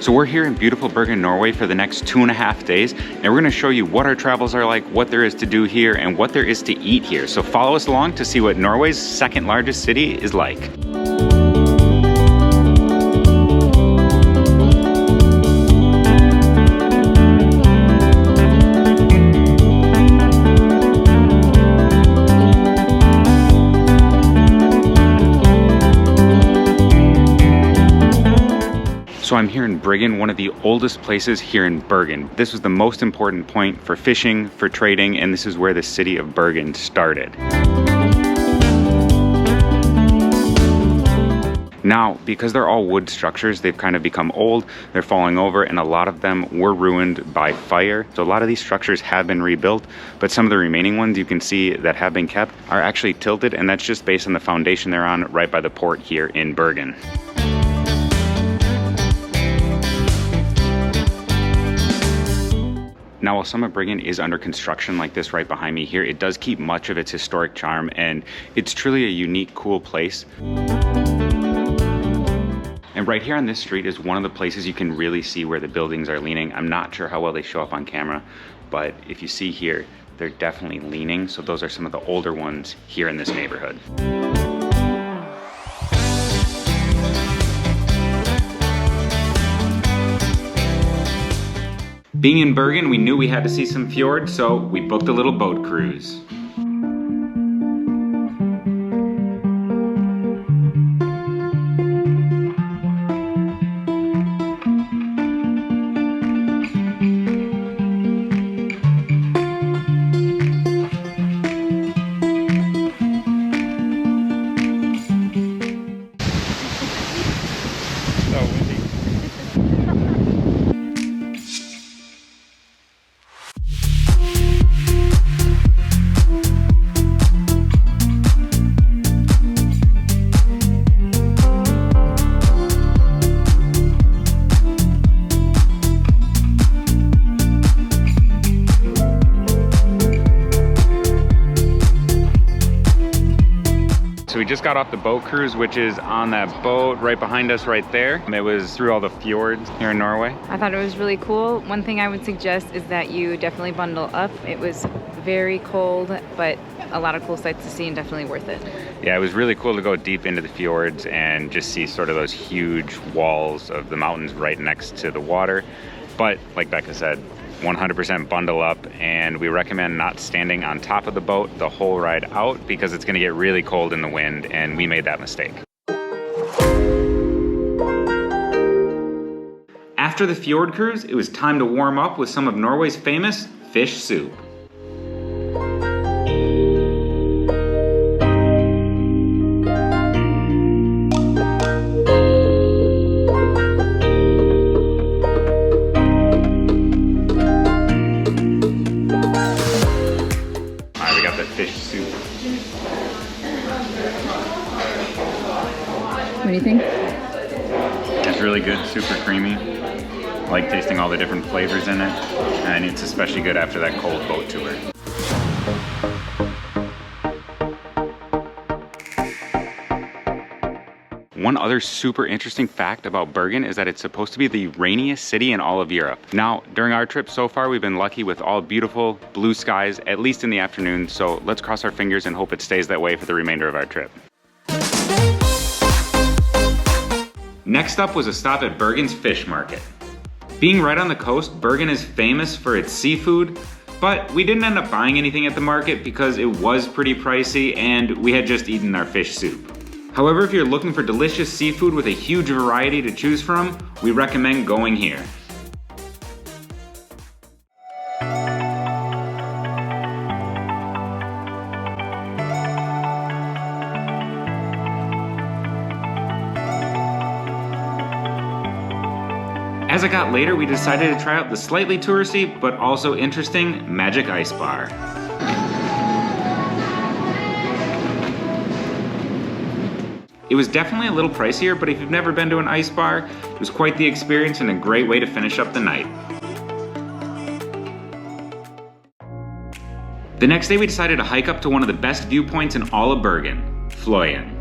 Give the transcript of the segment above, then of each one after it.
So we're here in beautiful Bergen, Norway for the next 2.5 days, and we're gonna show you what our travels are like, what there is to do here, and what there is to eat here. So follow us along to see what Norway's second largest city is like. So I'm here in Bryggen, one of the oldest places here in Bergen. This was the most important point for fishing, for trading, and this is where the city of Bergen started. Now, because they're all wood structures, they've kind of become old, they're falling over, and a lot of them were ruined by fire. So a lot of these structures have been rebuilt, but some of the remaining ones you can see that have been kept are actually tilted, and that's just based on the foundation they're on right by the port here in Bergen. Now, while some of Bryggen is under construction like this right behind me here, it does keep much of its historic charm, and it's truly a unique, cool place. And right here on this street is one of the places you can really see where the buildings are leaning. I'm not sure how well they show up on camera, but if you see here, they're definitely leaning. So those are some of the older ones here in this neighborhood. Being in Bergen, we knew we had to see some fjords, so we booked a little boat cruise. So we just got off the boat cruise, which is on that boat right behind us right there. It was through all the fjords here in Norway. I thought it was really cool. One thing I would suggest is that you definitely bundle up. It was very cold, but a lot of cool sights to see and definitely worth it. Yeah, it was really cool to go deep into the fjords and just see sort of those huge walls of the mountains right next to the water. But like Becca said, 100% bundle up, and we recommend not standing on top of the boat the whole ride out because it's going to get really cold in the wind, and we made that mistake. After the fjord cruise, it was time to warm up with some of Norway's famous fish soup. Fish soup. What do you think? It's really good, super creamy. I like tasting all the different flavors in it, and it's especially good after that cold boat tour. One other super interesting fact about Bergen is that it's supposed to be the rainiest city in all of Europe. Now, during our trip so far, we've been lucky with all beautiful blue skies, at least in the afternoon, so let's cross our fingers and hope it stays that way for the remainder of our trip. Next up was a stop at Bergen's fish market. Being right on the coast, Bergen is famous for its seafood, but we didn't end up buying anything at the market because it was pretty pricey and we had just eaten our fish soup. However, if you're looking for delicious seafood with a huge variety to choose from, we recommend going here. As it got later, we decided to try out the slightly touristy, but also interesting Magic Ice Bar. It was definitely a little pricier, but if you've never been to an ice bar, it was quite the experience and a great way to finish up the night. The next day we decided to hike up to one of the best viewpoints in all of Bergen, Fløyen.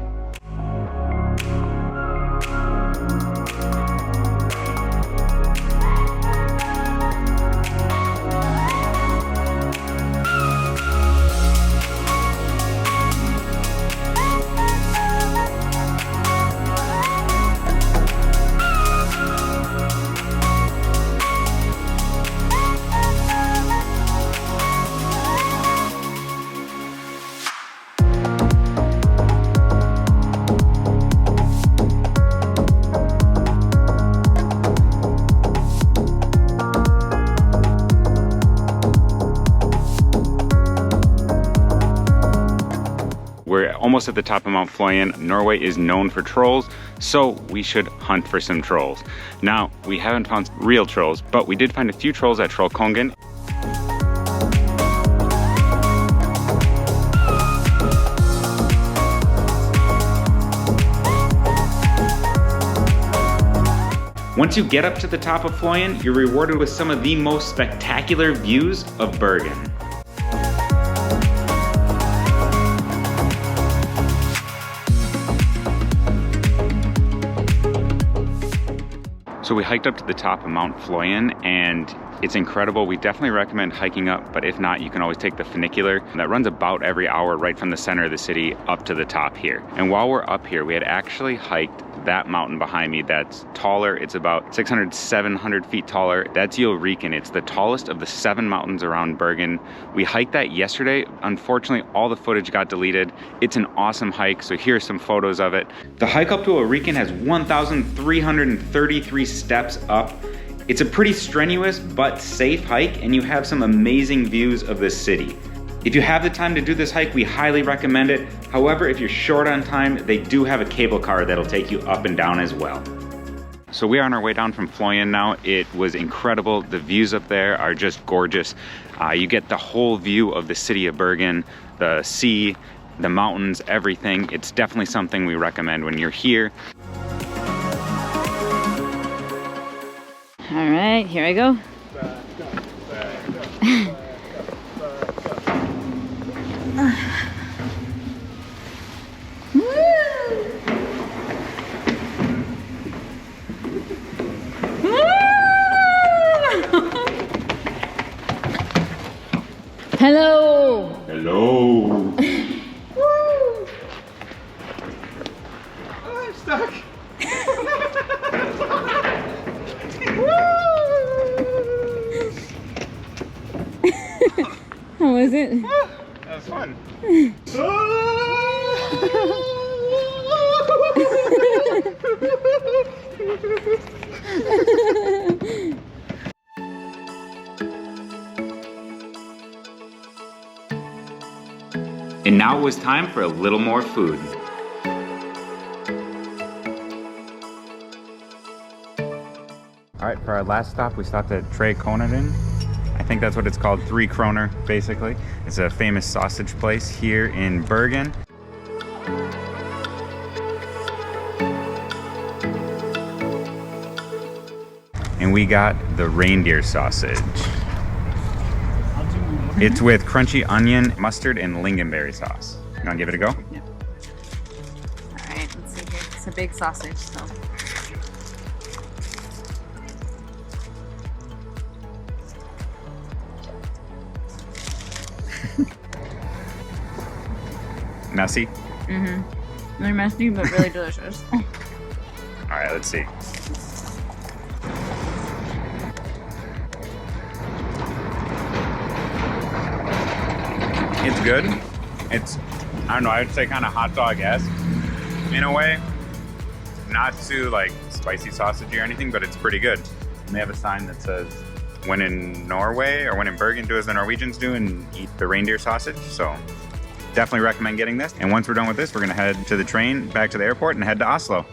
almost at the top of Mount Fløyen. Norway is known for trolls, so we should hunt for some trolls. Now, we haven't found real trolls, but we did find a few trolls at Trollkongen. Once you get up to the top of Fløyen, you're rewarded with some of the most spectacular views of Bergen. So we hiked up to the top of Mount Fløyen, and it's incredible. We definitely recommend hiking up, but if not, you can always take the funicular that runs about every hour right from the center of the city up to the top here. And while we're up here, we had actually hiked that mountain behind me that's taller. It's about 600, 700 feet taller. That's Ulriken. It's the tallest of the 7 mountains around Bergen. We hiked that yesterday. Unfortunately, all the footage got deleted. It's an awesome hike, so here's some photos of it. The hike up to Ulriken has 1,333 steps up. It's a pretty strenuous but safe hike, and you have some amazing views of the city. If you have the time to do this hike, we highly recommend it. However, if you're short on time, they do have a cable car that'll take you up and down as well. So we are on our way down from Fløyen now. It was incredible. The views up there are just gorgeous. You get the whole view of the city of Bergen, the sea, the mountains, everything. It's definitely something we recommend when you're here. All right, here I go. Hello. Hello. Woo! Oh, I'm stuck. How was it? That was fun. And now it was time for a little more food. All right, for our last stop, we stopped at Tre Kroner. I think that's what it's called, 3 kroner, basically. It's a famous sausage place here in Bergen. And we got the reindeer sausage. It's with crunchy onion, mustard, and lingonberry sauce. You wanna give it a go? Yeah. All right, let's see here. It's a big sausage, so. Messy? Mm-hmm. They're messy, but really delicious. All right, let's see. It's good. It's, I don't know, I would say kind of hot dog-esque in a way. Not too like spicy sausage or anything, but it's pretty good. And they have a sign that says, when in Norway or when in Bergen, do as the Norwegians do and eat the reindeer sausage. So definitely recommend getting this. And once we're done with this, we're gonna head to the train back to the airport and head to Oslo.